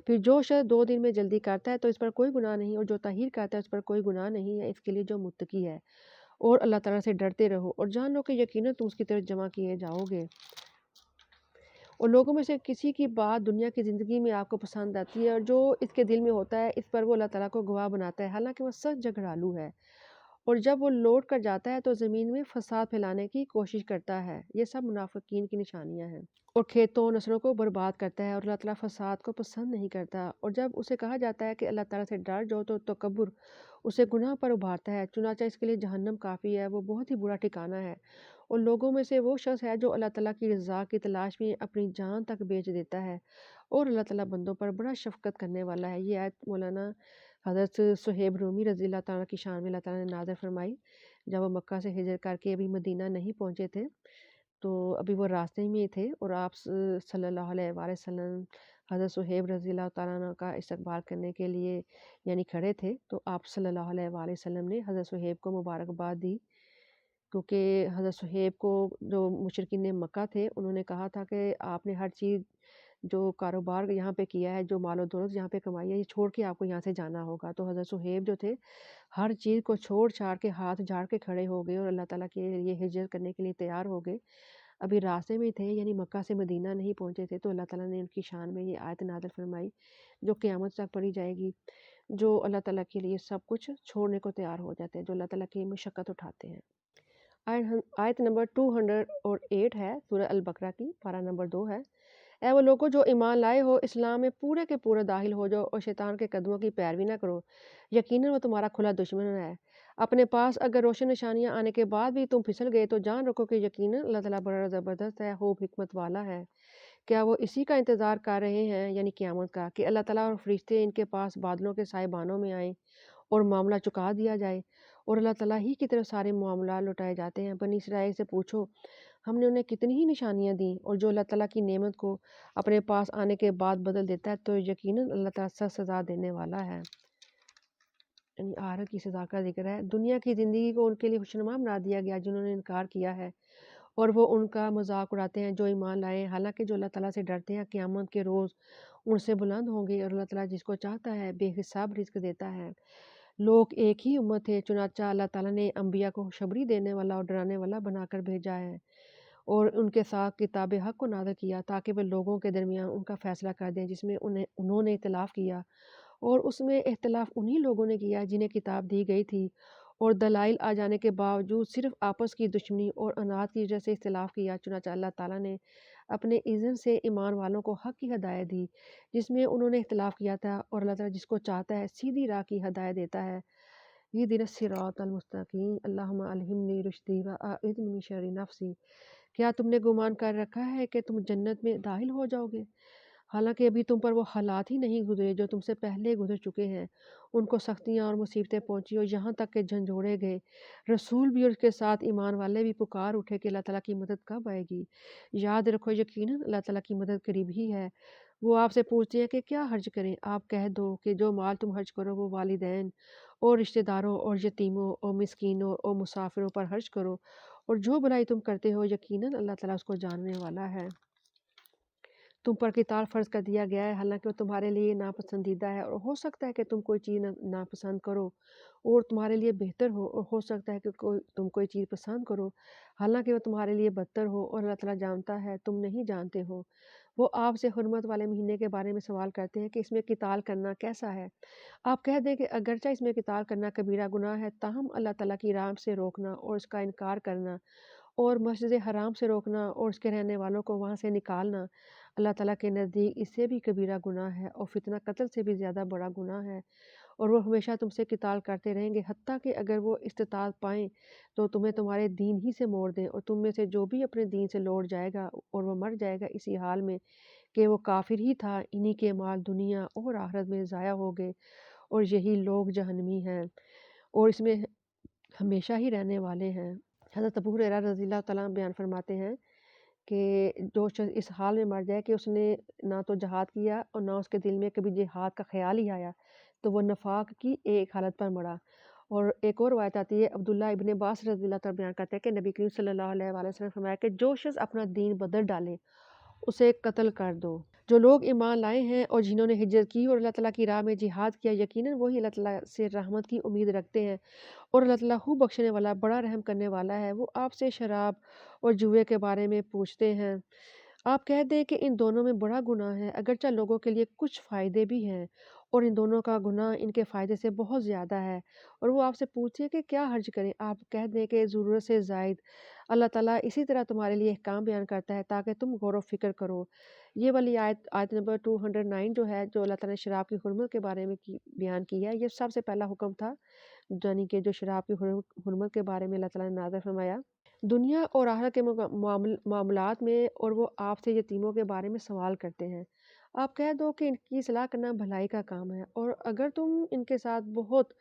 S1: پھر جو شخص 2 دن میں جلدی کرتا ہے تو اس پر کوئی گناہ نہیں، اور جو تاخیر کرتا ہے اس پر کوئی گناہ نہیں ہے، اس کے لیے جو متقی ہے۔ اور اللہ تعالیٰ سے ڈرتے رہو اور جان لو کہ یقیناً تم اس کی طرف جمع کیے جاؤ گے۔ اور لوگوں میں سے کسی کی بات دنیا کی زندگی میں آپ کو پسند آتی ہے، اور جو اس کے دل میں ہوتا ہے اس پر وہ اللہ تعالیٰ کو گواہ بناتا ہے، حالانکہ وہ سخت جھگڑالو ہے، اور جب وہ لوٹ کر جاتا ہے تو زمین میں فساد پھیلانے کی کوشش کرتا ہے۔ یہ سب منافقین کی نشانیاں ہیں، اور کھیتوں و نسلوں کو برباد کرتا ہے، اور اللہ تعالیٰ فساد کو پسند نہیں کرتا۔ اور جب اسے کہا جاتا ہے کہ اللہ تعالیٰ سے ڈر جاؤ تو تکبر اسے گناہ پر ابھارتا ہے، چنانچہ اس کے لیے جہنم کافی ہے، وہ بہت ہی برا ٹھکانہ ہے۔ اور لوگوں میں سے وہ شخص ہے جو اللہ تعالیٰ کی رضا کی تلاش میں اپنی جان تک بیچ دیتا ہے، اور اللہ تعالیٰ بندوں پر بڑا شفقت کرنے والا ہے۔ یہ آیت مولانا حضرت صہیب رومی رضی اللہ تعالیٰ کی شان میں اللہ تعالیٰ نے نازل فرمائی جب وہ مکہ سے ہجرت کر کے ابھی مدینہ نہیں پہنچے تھے، تو ابھی وہ راستے میں تھے، اور آپ صلی اللہ علیہ وآلہ وسلم حضرت صہیب رضی اللہ تعالیٰ عنہ کا استقبال کرنے کے لیے یعنی کھڑے تھے، تو آپ صلی اللہ علیہ وآلہ وسلم نے حضرت صہیب کو مبارکباد دی، کیونکہ حضرت صہیب کو جو مشرکین مکہ تھے انہوں نے کہا تھا کہ آپ نے ہر چیز جو کاروبار یہاں پہ کیا ہے، جو مال و دولت یہاں پہ کمائی ہے، یہ چھوڑ کے آپ کو یہاں سے جانا ہوگا۔ تو حضرت صہیب جو تھے ہر چیز کو چھوڑ چھاڑ کے ہاتھ جھاڑ کے کھڑے ہو گئے اور اللہ تعالیٰ کے لیے ہجرت کرنے کے لیے تیار ہو گئے۔ ابھی راستے میں تھے، یعنی مکہ سے مدینہ نہیں پہنچے تھے، تو اللہ تعالیٰ نے ان کی شان میں یہ آیت نازل فرمائی جو قیامت تک پڑھی جائے گی، جو اللہ تعالیٰ کے لیے سب کچھ چھوڑنے کو تیار ہو جاتے ہیں، جو اللہ تعالیٰ کی مشقت اٹھاتے ہیں۔ آیت نمبر 208 ہے سورہ البقرہ کی، پارہ نمبر 2 ہے۔ اے وہ لوگوں جو ایمان لائے ہو، اسلام میں پورے کے پورے داخل ہو جاؤ اور شیطان کے قدموں کی پیروی نہ کرو، یقیناً وہ تمہارا کھلا دشمن ہے۔ اپنے پاس اگر روشن نشانیاں آنے کے بعد بھی تم پھسل گئے تو جان رکھو کہ یقیناً اللہ تعالیٰ بڑا زبردست ہے، خوب حکمت والا ہے۔ کیا وہ اسی کا انتظار کر رہے ہیں، یعنی قیامت کا، کہ اللہ تعالیٰ اور فرشتے ان کے پاس بادلوں کے سائے بانوں میں آئیں اور معاملہ چکا دیا جائے، اور اللہ تعالیٰ ہی کی طرف سارے معاملات لوٹائے جاتے ہیں۔ بنی اسرائیل سے پوچھو ہم نے انہیں کتنی ہی نشانیاں دیں، اور جو اللہ تعالیٰ کی نعمت کو اپنے پاس آنے کے بعد بدل دیتا ہے تو یقیناً اللہ تعالیٰ سخت سزا دینے والا ہے۔ یعنی آخرت کی سزا کا ذکر ہے۔ دنیا کی زندگی کو ان کے لیے خوشنما بنا دیا گیا جنہوں نے انکار کیا ہے، اور وہ ان کا مذاق اڑاتے ہیں جو ایمان لائے ہیں، حالانکہ جو اللہ تعالیٰ سے ڈرتے ہیں قیامت کے روز ان سے بلند ہوں گے، اور اللہ تعالیٰ جس کو چاہتا ہے بے حساب رزق دیتا ہے۔ لوگ ایک ہی امت ہے، چنانچہ اللہ تعالیٰ نے انبیاء کو خوشخبری دینے والا اور ڈرانے والا بنا کر بھیجا ہے، اور ان کے ساتھ کتاب حق کو نازل کیا تاکہ وہ لوگوں کے درمیان ان کا فیصلہ کر دیں جس میں انہوں نے اختلاف کیا، اور اس میں اختلاف انہی لوگوں نے کیا جنہیں کتاب دی گئی تھی، اور دلائل آ جانے کے باوجود صرف آپس کی دشمنی اور اناد کی وجہ سے اختلاف کیا۔ چنانچہ اللہ تعالیٰ نے اپنے اذن سے ایمان والوں کو حق کی ہدایت دی جس میں انہوں نے اختلاف کیا تھا، اور اللہ تعالیٰ جس کو چاہتا ہے سیدھی راہ کی ہدایت دیتا ہے۔ یہ دن الصراط المستقیم اللہم الہمنی رشدی و اعذنی من شر نفسی۔ کیا تم نے گمان کر رکھا ہے کہ تم جنت میں داخل ہو جاؤ گے، حالانکہ ابھی تم پر وہ حالات ہی نہیں گزرے جو تم سے پہلے گزر چکے ہیں؟ ان کو سختیاں اور مصیبتیں پہنچی، اور یہاں تک کہ جھنجھوڑے گئے۔ رسول بھی اور اس کے ساتھ ایمان والے بھی پکار اٹھے کہ اللہ تعالیٰ کی مدد کب آئے گی؟ یاد رکھو یقیناً اللہ تعالیٰ کی مدد قریب ہی ہے۔ وہ آپ سے پوچھتے ہیں کہ کیا خرچ کریں؟ آپ کہہ دو کہ جو مال تم خرچ کرو وہ والدین اور رشتہ داروں اور یتیموں اور مسکینوں اور مسافروں پر خرچ کرو، اور جو بھلائی تم کرتے ہو یقیناً اللہ تعالیٰ اس کو جاننے والا ہے۔ تم پر قتال فرض کر دیا گیا ہے حالانکہ وہ تمہارے لیے ناپسندیدہ ہے، اور ہو سکتا ہے کہ تم کوئی چیز ناپسند کرو اور تمہارے لیے بہتر ہو، اور ہو سکتا ہے کہ تم کوئی چیز پسند کرو حالانکہ وہ تمہارے لیے بدتر ہو، اور اللہ تعالیٰ جانتا ہے تم نہیں جانتے ہو۔ وہ آپ سے حرمت والے مہینے کے بارے میں سوال کرتے ہیں کہ اس میں قتال کرنا کیسا ہے؟ آپ کہہ دیں کہ اگرچہ اس میں قتال کرنا کبیرہ گناہ ہے، تاہم اللہ تعالیٰ کی راہ سے روکنا اور اس کا انکار کرنا، اور مسجد حرام سے روکنا اور اس کے رہنے والوں کو وہاں سے نکالنا اللہ تعالیٰ کے نزدیک اس سے بھی کبیرہ گناہ ہے، اور فتنہ قتل سے بھی زیادہ بڑا گناہ ہے، اور وہ ہمیشہ تم سے قتال کرتے رہیں گے حتیٰ کہ اگر وہ استطاعت پائیں تو تمہیں تمہارے دین ہی سے موڑ دیں، اور تم میں سے جو بھی اپنے دین سے لوٹ جائے گا اور وہ مر جائے گا اسی حال میں کہ وہ کافر ہی تھا، انہی کے مال دنیا اور آخرت میں ضائع ہو گئے، اور یہی لوگ جہنمی ہیں اور اس میں ہمیشہ ہی رہنے والے ہیں۔ حضرت ابو ہریرہ رضی اللہ تعالیٰ عنہ بیان فرماتے ہیں کہ جو شخص اس حال میں مر جائے کہ اس نے نہ تو جہاد کیا اور نہ اس کے دل میں کبھی جہاد کا خیال ہی آیا، تو وہ نفاق کی ایک حالت پر مرا۔ اور ایک اور روایت آتی ہے، عبداللہ ابن عباس رضی اللہ تعالیٰ بیان کرتے ہیں کہ نبی کریم صلی اللہ علیہ وآلہ وسلم نے فرمایا کہ جو شخص اپنا دین بدل ڈالے اسے قتل کر دو۔ جو لوگ ایمان لائے ہیں اور جنہوں نے ہجرت کی اور اللہ تعالیٰ کی راہ میں جہاد کیا یقیناً وہی اللہ تعالیٰ سے رحمت کی امید رکھتے ہیں، اور اللہ تعالیٰ خوب بخشنے والا بڑا رحم کرنے والا ہے۔ وہ آپ سے شراب اور جوئے کے بارے میں پوچھتے ہیں، آپ کہہ دیں کہ ان دونوں میں بڑا گناہ ہے، اگرچہ لوگوں کے لیے کچھ فائدے بھی ہیں، اور ان دونوں کا گناہ ان کے فائدے سے بہت زیادہ ہے۔ اور وہ آپ سے پوچھتے ہیں کہ کیا خرچ کریں؟ آپ کہہ دیں کہ ضرورت سے زائد۔ اللہ تعالیٰ اسی طرح تمہارے لیے احکام بیان کرتا ہے تاکہ تم غور و فکر کرو۔ یہ والی آیت نمبر 209 جو ہے، جو اللہ تعالیٰ نے شراب کی حرمت کے بارے میں بیان کی ہے، یہ سب سے پہلا حکم تھا، یعنی کہ جو شراب کی حرمت کے بارے میں اللہ تعالیٰ نے نازل فرمایا دنیا اور آخرت کے معاملات میں، اور وہ آپ سے یتیموں کے بارے میں سوال کرتے ہیں۔ آپ کہہ دو کہ ان کی اصلاح کرنا بھلائی کا کام ہے، اور اگر تم ان کے ساتھ بہت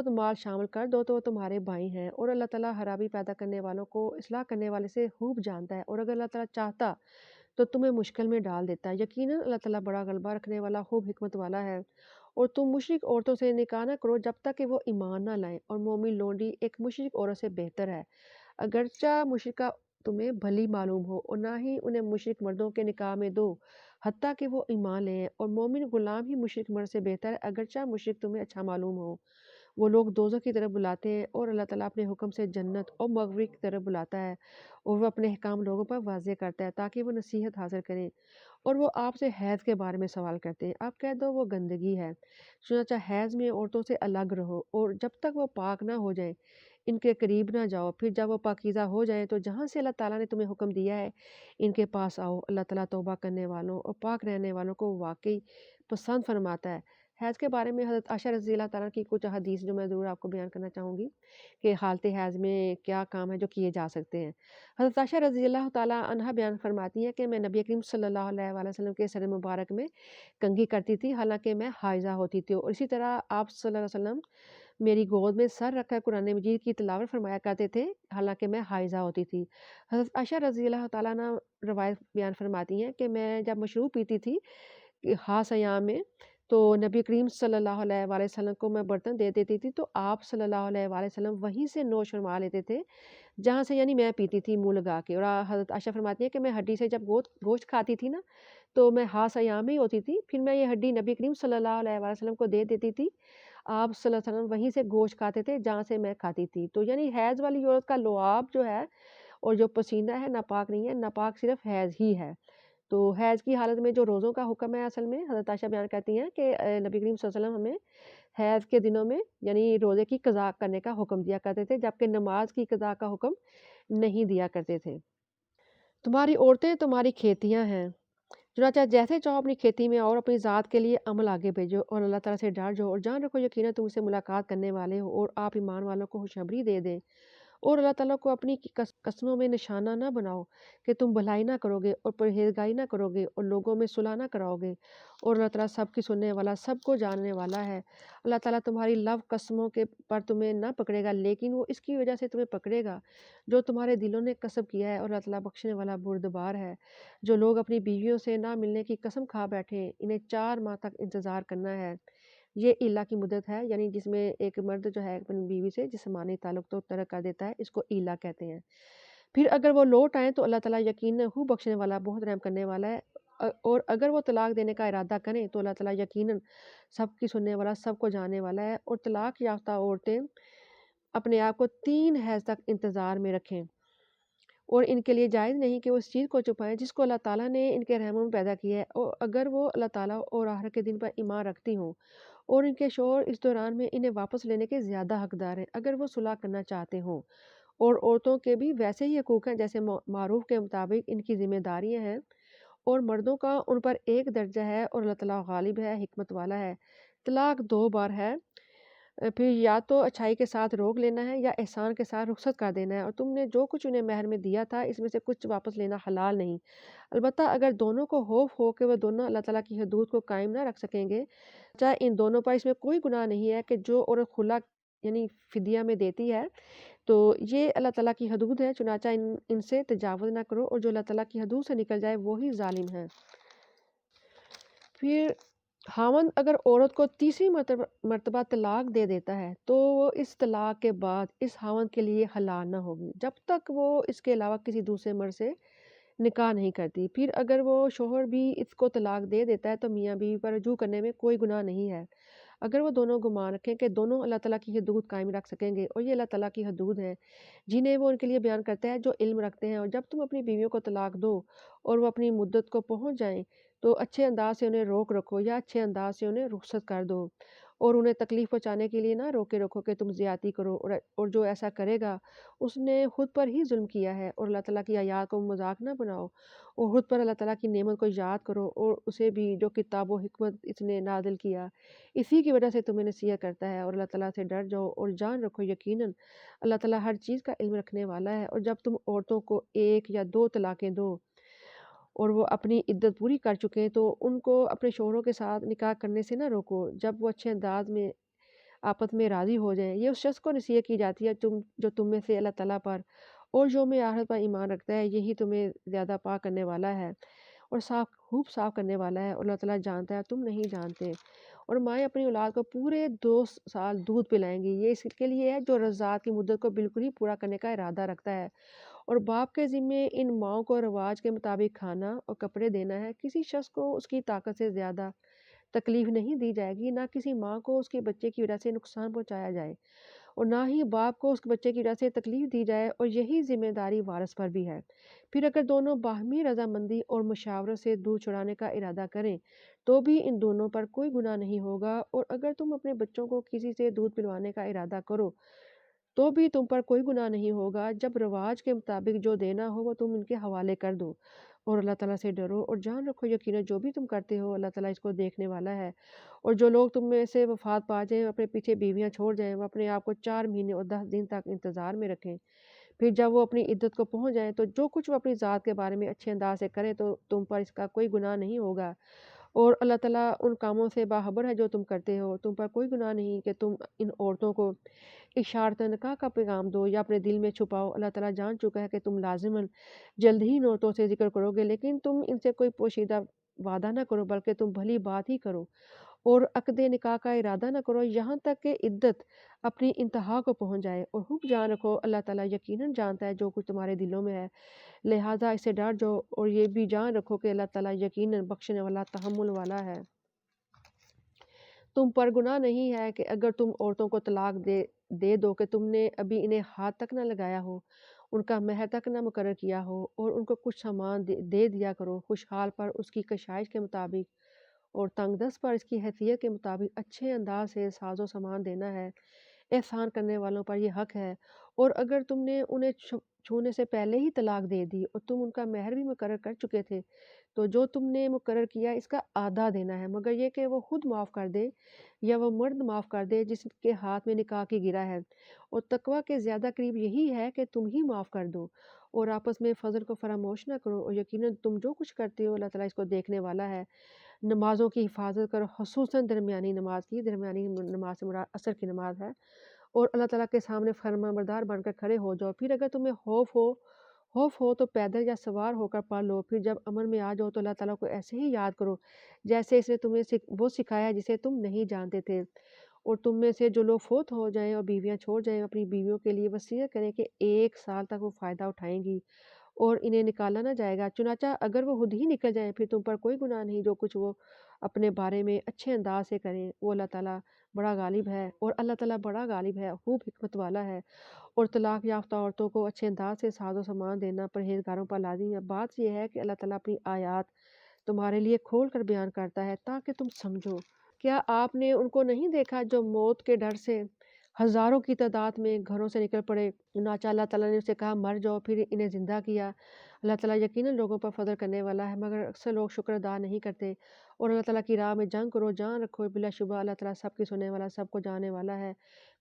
S1: مال شامل کر دو تو وہ تمہارے بھائی ہیں، اور اللہ تعالیٰ خرابی پیدا کرنے والوں کو اصلاح کرنے والے سے خوب جانتا ہے، اور اگر اللہ تعالیٰ چاہتا تو تمہیں مشکل میں ڈال دیتا ہے۔ یقیناً اللہ تعالیٰ بڑا غلبہ رکھنے والا خوب حکمت والا ہے۔ اور تم مشرک عورتوں سے نکاح نہ کرو جب تک کہ وہ ایمان نہ لائیں، اور مومن لونڈی ایک مشرک عورت سے بہتر ہے، اگرچہ مشرکہ تمہیں بھلی معلوم ہو، اور نہ ہی انہیں مشرک مردوں کے نکاح میں دو حتیٰ کہ وہ ایمان لیں، اور مومن غلام ہی مشرک مرد سے بہتر ہے اگرچہ مشرک تمہیں اچھا معلوم ہو۔ وہ لوگ دوزخ کی طرف بلاتے ہیں، اور اللہ تعالیٰ اپنے حکم سے جنت اور مغفرت کی طرف بلاتا ہے، اور وہ اپنے احکام لوگوں پر واضح کرتا ہے تاکہ وہ نصیحت حاصل کریں۔ اور وہ آپ سے حیض کے بارے میں سوال کرتے ہیں، آپ کہہ دو وہ گندگی ہے، چنانچہ حیض میں عورتوں سے الگ رہو، اور جب تک وہ پاک نہ ہو جائیں ان کے قریب نہ جاؤ، پھر جب وہ پاکیزہ ہو جائیں تو جہاں سے اللہ تعالیٰ نے تمہیں حکم دیا ہے ان کے پاس آؤ۔ اللہ تعالیٰ توبہ کرنے والوں اور پاک رہنے والوں کو واقعی پسند فرماتا ہے۔ حیض کے بارے میں حضرت عائشہ رضی اللہ تعالیٰ کی کچھ حدیث جو میں ضرور آپ کو بیان کرنا چاہوں گی کہ حالت حیض میں کیا کام ہے جو کیے جا سکتے ہیں۔ حضرت عائشہ رضی اللہ تعالیٰ عنہا بیان فرماتی ہیں کہ میں نبی کریم صلی اللہ علیہ وآلہ وسلم کے سر مبارک میں کنگھی کرتی تھی حالانکہ میں حائضہ ہوتی تھی، اور اسی طرح آپ صلی اللہ علیہ وسلم میری گود میں سر رکھ کر قرآن مجید کی تلاوت فرمایا کرتے تھے، حالانکہ میں حائضہ ہوتی تھی۔ حضرت عائشہ رضی اللہ تعالیٰ عنہ روایت بیان فرماتی ہیں کہ میں جب مشروب پیتی تھی خاص ایام میں، تو نبی کریم صلی اللہ علیہ وآلہ وسلم کو میں برتن دے دیتی تھی، تو آپ صلی اللہ علیہ وآلہ وسلم وہیں سے نوش فرما لیتے تھے جہاں سے یعنی میں پیتی تھی منہ لگا کے۔ اور حضرت عائشہ فرماتی ہیں کہ میں ہڈی سے جب گوشت کھاتی تھی نا، تو میں خاص ایام میں ہی ہوتی تھی، پھر میں یہ ہڈی نبی کریم صلی اللہ علیہ وآلہ وسلم کو دے دیتی تھی، آپ صلی اللہ علیہ وسلم وہیں سے گوشت کھاتے تھے جہاں سے میں کھاتی تھی۔ تو یعنی حیض والی عورت کا لعاب جو ہے اور جو پسینہ ہے ناپاک نہیں ہے، ناپاک صرف حیض ہی ہے۔ تو حیض کی حالت میں جو روزوں کا حکم ہے، اصل میں حضرت عائشہ بیان کرتی ہیں کہ نبی کریم صلی اللہ علیہ وسلم ہمیں حیض کے دنوں میں یعنی روزے کی قضا کرنے کا حکم دیا کرتے تھے، جبکہ نماز کی قضا کا حکم نہیں دیا کرتے تھے۔ تمہاری عورتیں تمہاری کھیتیاں ہیں، چنانچہ جیسے چاہو اپنی کھیتی میں اور اپنی ذات کے لیے عمل آگے بھیجو اور اللہ تعالیٰ سے ڈر جاؤ اور جان رکھو یقیناً تم سے ملاقات کرنے والے ہو، اور آپ ایمان والوں کو خوشخبری دے دیں اور اللہ تعالیٰ کو اپنی قسموں میں نشانہ نہ بناؤ کہ تم بھلائی نہ کرو گے اور پرہیزگاری نہ کرو گے اور لوگوں میں صلح نہ کراؤ گے، اور اللہ تعالیٰ سب کی سننے والا، سب کو جاننے والا ہے۔ اللہ تعالیٰ تمہاری لو قسموں کے پر تمہیں نہ پکڑے گا، لیکن وہ اس کی وجہ سے تمہیں پکڑے گا جو تمہارے دلوں نے قسم کیا ہے، اور اللہ تعالیٰ بخشنے والا بردبار ہے۔ جو لوگ اپنی بیویوں سے نہ ملنے کی قسم کھا بیٹھے، انہیں 4 ماہ تک انتظار کرنا ہے۔ یہ ایلا کی مدت ہے، یعنی جس میں ایک مرد جو ہے اپنی بیوی سے جسمانی تعلق تو ترک کر دیتا ہے، اس کو ایلا کہتے ہیں۔ پھر اگر وہ لوٹ آئیں تو اللہ تعالیٰ یقیناً خوب بخشنے والا، بہت رحم کرنے والا ہے، اور اگر وہ طلاق دینے کا ارادہ کریں تو اللہ تعالیٰ یقیناً سب کی سننے والا، سب کو جاننے والا ہے۔ اور طلاق یافتہ عورتیں اپنے آپ کو 3 حیض تک انتظار میں رکھیں، اور ان کے لیے جائز نہیں کہ وہ اس چیز کو چھپائیں جس کو اللہ تعالیٰ نے ان کے رحموں میں پیدا کیا ہے، اور اگر وہ اللہ تعالیٰ اور آخر کے دن پر ایمان رکھتی ہوں اور ان کے شوہر اس دوران میں انہیں واپس لینے کے زیادہ حقدار ہیں، اگر وہ صلح کرنا چاہتے ہوں۔ اور عورتوں کے بھی ویسے ہی حقوق ہیں جیسے معروف کے مطابق ان کی ذمہ داریاں ہیں، اور مردوں کا ان پر ایک درجہ ہے، اور اللہ تعالیٰ غالب ہے، حکمت والا ہے۔ طلاق 2 بار ہے، پھر یا تو اچھائی کے ساتھ روک لینا ہے یا احسان کے ساتھ رخصت کر دینا ہے، اور تم نے جو کچھ انہیں مہر میں دیا تھا اس میں سے کچھ واپس لینا حلال نہیں، البتہ اگر دونوں کو خوف ہو کہ وہ دونوں اللہ تعالیٰ کی حدود کو قائم نہ رکھ سکیں گے، چاہے ان دونوں پر اس میں کوئی گناہ نہیں ہے کہ جو عورت خلا یعنی فدیہ میں دیتی ہے، تو یہ اللہ تعالیٰ کی حدود ہے، چنانچہ ان سے تجاوز نہ کرو، اور جو اللہ تعالیٰ کی حدود سے نکل جائے وہی ظالم ہے۔ پھر خاوند اگر عورت کو تیسری مرتبہ طلاق دے دیتا ہے تو وہ اس طلاق کے بعد اس خاوند کے لیے حلال نہ ہوگی جب تک وہ اس کے علاوہ کسی دوسرے مرد سے نکاح نہیں کرتی۔ پھر اگر وہ شوہر بھی اس کو طلاق دے دیتا ہے تو میاں بیوی پر رجوع کرنے میں کوئی گناہ نہیں ہے، اگر وہ دونوں گمان رکھیں کہ دونوں اللہ تعالیٰ کی حدود قائم رکھ سکیں گے، اور یہ اللہ تعالیٰ کی حدود ہیں جنہیں وہ ان کے لیے بیان کرتا ہے جو علم رکھتے ہیں۔ اور جب تم اپنی بیویوں کو طلاق دو اور وہ اپنی مدت کو پہنچ جائیں تو اچھے انداز سے انہیں روک رکھو یا اچھے انداز سے انہیں رخصت کر دو، اور انہیں تکلیف پہنچانے کے لیے نہ روکے رکھو کہ تم زیادتی کرو، اور جو ایسا کرے گا اس نے خود پر ہی ظلم کیا ہے۔ اور اللہ تعالیٰ کی آیات کو مذاق نہ بناؤ، اور خود پر اللہ تعالیٰ کی نعمت کو یاد کرو، اور اسے بھی جو کتاب و حکمت اس نے نازل کیا اسی کی وجہ سے تمہیں نصیحت کرتا ہے، اور اللہ تعالیٰ سے ڈر جاؤ اور جان رکھو یقیناً اللہ تعالیٰ ہر چیز کا علم رکھنے والا ہے۔ اور جب تم عورتوں کو 1 یا 2 طلاقیں دو اور وہ اپنی عدت پوری کر چکے تو ان کو اپنے شوہروں کے ساتھ نکاح کرنے سے نہ روکو جب وہ اچھے انداز میں آپس میں راضی ہو جائیں۔ یہ اس شخص کو نصیحت کی جاتی ہے جو تم میں سے اللہ تعالیٰ پر اور یوم آخرت پر ایمان رکھتا ہے، یہی تمہیں زیادہ پاک کرنے والا ہے اور خوب صاف کرنے والا ہے، اور اللہ تعالیٰ جانتا ہے تم نہیں جانتے۔ اور مائیں اپنی اولاد کو پورے 2 سال دودھ پلائیں گی، یہ اس کے لیے ہے جو رضاعت کی مدت کو بالکل ہی پورا کرنے کا ارادہ رکھتا ہے، اور باپ کے ذمے ان ماؤں کو رواج کے مطابق کھانا اور کپڑے دینا ہے۔ کسی شخص کو اس کی طاقت سے زیادہ تکلیف نہیں دی جائے گی، نہ کسی ماں کو اس کے بچے کی وجہ سے نقصان پہنچایا جائے، اور نہ ہی باپ کو اس کے بچے کی وجہ سے تکلیف دی جائے، اور یہی ذمہ داری وارث پر بھی ہے۔ پھر اگر دونوں باہمی رضامندی اور مشاورت سے دودھ چھڑانے کا ارادہ کریں تو بھی ان دونوں پر کوئی گناہ نہیں ہوگا، اور اگر تم اپنے بچوں کو کسی سے دودھ پلوانے کا ارادہ کرو تو بھی تم پر کوئی گناہ نہیں ہوگا، جب رواج کے مطابق جو دینا ہو وہ تم ان کے حوالے کر دو، اور اللہ تعالیٰ سے ڈرو اور جان رکھو یقیناً جو بھی تم کرتے ہو اللہ تعالیٰ اس کو دیکھنے والا ہے۔ اور جو لوگ تم میں سے وفات پا جائیں، اپنے پیچھے بیویاں چھوڑ جائیں، وہ اپنے آپ کو 4 مہینے اور 10 دن تک انتظار میں رکھیں، پھر جب وہ اپنی عدت کو پہنچ جائیں تو جو کچھ وہ اپنی ذات کے بارے میں اچھے انداز سے کریں تو تم پر اس کا کوئی گناہ نہیں ہوگا، اور اللہ تعالیٰ ان کاموں سے باخبر ہے جو تم کرتے ہو، تم پر کوئی گناہ نہیں کہ تم ان عورتوں کو اشارت نکاح کا پیغام دو یا اپنے دل میں چھپاؤ۔ اللہ تعالیٰ جان چکا ہے کہ تم لازماً جلد ہی ان عورتوں سے ذکر کرو گے، لیکن تم ان سے کوئی پوشیدہ وعدہ نہ کرو بلکہ تم بھلی بات ہی کرو اور عقد نکاح کا ارادہ نہ کرو یہاں تک کہ عدت اپنی انتہا کو پہنچ جائے۔ اور خوب جان رکھو اللہ تعالیٰ یقیناً جانتا ہے جو کچھ تمہارے دلوں میں ہے، لہٰذا اسے ڈر جاؤ اور یہ بھی جان رکھو کہ اللہ تعالیٰ یقیناً بخشنے والا تحمل والا ہے۔ تم پر گناہ نہیں ہے کہ اگر تم عورتوں کو طلاق دے دو کہ تم نے ابھی انہیں ہاتھ تک نہ لگایا ہو، ان کا مہر تک نہ مقرر کیا ہو، اور ان کو کچھ سامان دے دیا کرو، خوشحال پر اس کی کشائش کے مطابق اور تنگ دست پر اس کی حیثیت کے مطابق اچھے انداز سے ساز و سامان دینا ہے، احسان کرنے والوں پر یہ حق ہے۔ اور اگر تم نے انہیں چھونے سے پہلے ہی طلاق دے دی اور تم ان کا مہر بھی مقرر کر چکے تھے تو جو تم نے مقرر کیا اس کا آدھا دینا ہے، مگر یہ کہ وہ خود معاف کر دے یا وہ مرد معاف کر دے جس کے ہاتھ میں نکاح کی گرہ ہے۔ اور تقویٰ کے زیادہ قریب یہی ہے کہ تم ہی معاف کر دو اور آپس میں فضل کو فراموش نہ کرو، اور یقیناً تم جو کچھ کرتے ہو اللہ تعالیٰ اس کو دیکھنے والا ہے۔ نمازوں کی حفاظت کرو، خصوصاً درمیانی نماز سے مراد عصر کی نماز ہے، اور اللہ تعالیٰ کے سامنے فرمانبردار بن کر کھڑے ہو جاؤ۔ پھر اگر تمہیں خوف ہو تو پیدل یا سوار ہو کر پڑھ لو، پھر جب امن میں آ جاؤ تو اللہ تعالیٰ کو ایسے ہی یاد کرو جیسے اس نے تمہیں وہ سکھایا جسے تم نہیں جانتے تھے۔ اور تم میں سے جو لوگ فوت ہو جائیں اور بیویاں چھوڑ جائیں اپنی بیویوں کے لیے وصیت کریں کہ 1 سال تک وہ فائدہ اٹھائیں گی اور انہیں نکالا نہ جائے گا، چنانچہ اگر وہ خود ہی نکل جائیں پھر تم پر کوئی گناہ نہیں، جو کچھ وہ اپنے بارے میں اچھے انداز سے کریں، وہ اللہ تعالیٰ بڑا غالب ہے، اور اللہ تعالیٰ بڑا غالب ہے، خوب حکمت والا ہے۔ اور طلاق یافتہ عورتوں کو اچھے انداز سے ساز و سامان دینا پرہیزگاروں پر لازمی ہے۔ بات یہ ہے کہ اللہ تعالیٰ اپنی آیات تمہارے لیے کھول کر بیان کرتا ہے تاکہ تم سمجھو۔ کیا آپ نے ان کو نہیں دیکھا جو موت کے ڈر سے ہزاروں کی تعداد میں گھروں سے نکل پڑے؟ چنانچہ اللہ تعالیٰ نے اسے کہا مر جاؤ، پھر انہیں زندہ کیا۔ اللہ تعالیٰ یقیناً لوگوں پر فضل کرنے والا ہے، مگر اکثر لوگ شکر ادا نہیں کرتے۔ اور اللہ تعالیٰ کی راہ میں جنگ کرو، جان رکھو بلا شبہ اللہ تعالیٰ سب کی سننے والا، سب کو جاننے والا ہے۔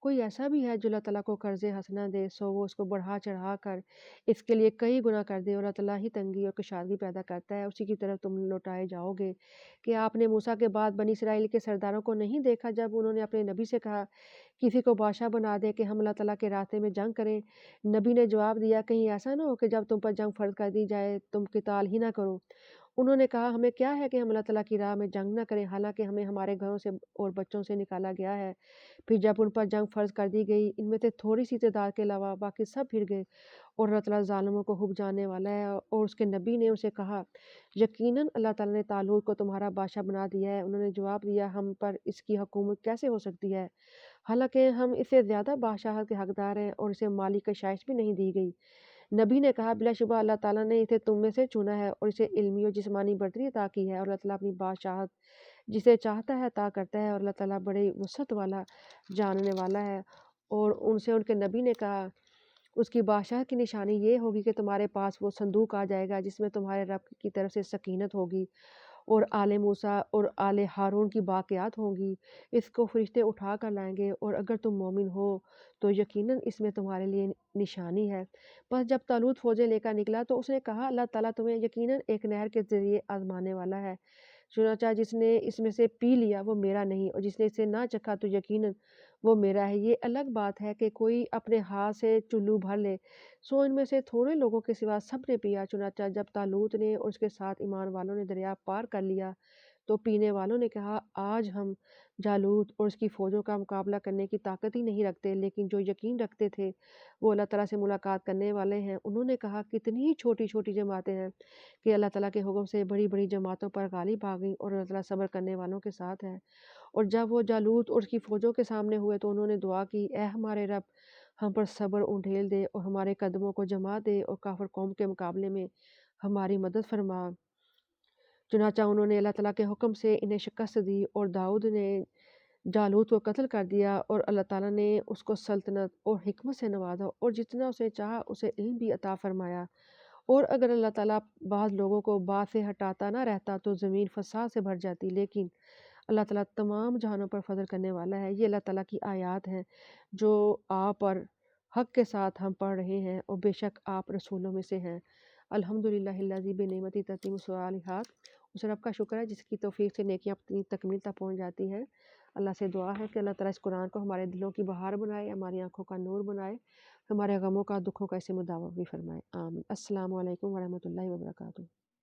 S1: کوئی ایسا بھی ہے جو اللہ تعالیٰ کو قرض حسنہ دے سو وہ اس کو بڑھا چڑھا کر اس کے لیے کئی گنا کر دے، اور اللہ تعالیٰ ہی تنگی اور کشادگی پیدا کرتا ہے، اسی کی طرف تم لوٹائے جاؤ گے۔ کہ آپ نے موسیٰ کے بعد بنی اسرائیل کے سرداروں کو نہیں دیکھا جب انہوں نے اپنے نبی سے کہا کسی کو بادشاہ بنا دے کہ ہم اللہ تعالیٰ کے راستے میں جنگ کریں؟ نبی نے جواب دیا کہیں ایسا نہ ہو کہ جب تم پر جنگ فرض کر دی جائے تم قتال ہی نہ کرو۔ انہوں نے کہا ہمیں کیا ہے کہ ہم اللہ تعالیٰ کی راہ میں جنگ نہ کریں حالانکہ ہمیں ہمارے گھروں سے اور بچوں سے نکالا گیا ہے۔ پھر جب ان پر جنگ فرض کر دی گئی ان میں سے تھوڑی سی تعداد کے علاوہ باقی سب پھر گئے، اور اللہ تعالیٰ ظالموں کو خوب جاننے والا ہے۔ اور اس کے نبی نے اسے کہا یقیناً اللہ تعالیٰ نے طالوت کو تمہارا بادشاہ بنا دیا ہے۔ انہوں نے جواب دیا ہم پر اس کی حکومت کیسے ہو سکتی ہے حالانکہ ہم اسے زیادہ بادشاہت کے حقدار ہیں، اور اسے مالی کشائش بھی نہیں دی گئی۔ نبی نے کہا بلا شبہ اللہ تعالیٰ نے اسے تم میں سے چنا ہے اور اسے علمی اور جسمانی برتری عطا کی ہے، اور اللہ تعالیٰ اپنی بادشاہت جسے چاہتا ہے عطا کرتا ہے، اور اللہ تعالیٰ بڑے وسعت والا جاننے والا ہے۔ اور ان سے ان کے نبی نے کہا اس کی بادشاہت کی نشانی یہ ہوگی کہ تمہارے پاس وہ صندوق آ جائے گا جس میں تمہارے رب کی طرف سے سکینت ہوگی اور آل موسیٰ اور آل ہارون کی باقیات ہوں گی، اس کو فرشتے اٹھا کر لائیں گے، اور اگر تم مومن ہو تو یقیناً اس میں تمہارے لیے نشانی ہے۔ بس جب طالوت فوجیں لے کر نکلا تو اس نے کہا اللہ تعالیٰ تمہیں یقیناً ایک نہر کے ذریعے آزمانے والا ہے، چنانچہ جس نے اس میں سے پی لیا وہ میرا نہیں، اور جس نے اسے نہ چکھا تو یقیناً وہ میرا ہے۔ یہ الگ بات ہے کہ کوئی اپنے ہاتھ سے چلو بھر لے، سو ان میں سے تھوڑے لوگوں کے سوا سب نے پیا۔ چنانچہ جب طالوت نے اور اس کے ساتھ ایمان والوں نے دریا پار کر لیا تو پینے والوں نے کہا آج ہم جالوت اور اس کی فوجوں کا مقابلہ کرنے کی طاقت ہی نہیں رکھتے، لیکن جو یقین رکھتے تھے وہ اللہ تعالیٰ سے ملاقات کرنے والے ہیں انہوں نے کہا کتنی چھوٹی چھوٹی جماعتیں ہیں کہ اللہ تعالیٰ کے حکم سے بڑی بڑی جماعتوں پر غالب آ گئیں، اور اللہ تعالیٰ صبر کرنے والوں کے ساتھ ہے۔ اور جب وہ جالوت اور اس کی فوجوں کے سامنے ہوئے تو انہوں نے دعا کی اے ہمارے رب ہم پر صبر انڈھیل دے اور ہمارے قدموں کو جما دے اور کافر قوم کے مقابلے میں ہماری مدد فرما۔ چنانچہ انہوں نے اللہ تعالیٰ کے حکم سے انہیں شکست دی، اور داؤد نے جالوت کو قتل کر دیا، اور اللہ تعالیٰ نے اس کو سلطنت اور حکمت سے نوازا اور جتنا اسے چاہا اسے علم بھی عطا فرمایا۔ اور اگر اللہ تعالیٰ بعض لوگوں کو بعض سے ہٹاتا نہ رہتا تو زمین فساد سے بھر جاتی، لیکن اللہ تعالیٰ تمام جہانوں پر فضل کرنے والا ہے۔ یہ اللہ تعالیٰ کی آیات ہیں جو آپ پر حق کے ساتھ ہم پڑھ رہے ہیں، اور بے شک آپ رسولوں میں سے ہیں۔ الحمدللہ الذی بنعمتہ تتم الصالحات۔ اس رب کا شکر ہے جس کی توفیق سے نیکیاں اپنی تکمیل تک پہنچ جاتی ہیں۔ اللہ سے دعا ہے کہ اللہ تعالیٰ اس قرآن کو ہمارے دلوں کی بہار بنائے، ہماری آنکھوں کا نور بنائے، ہمارے غموں کا دکھوں کا اسے مداوع بھی فرمائے، آمین۔ السلام علیکم ورحمۃ اللہ وبرکاتہ۔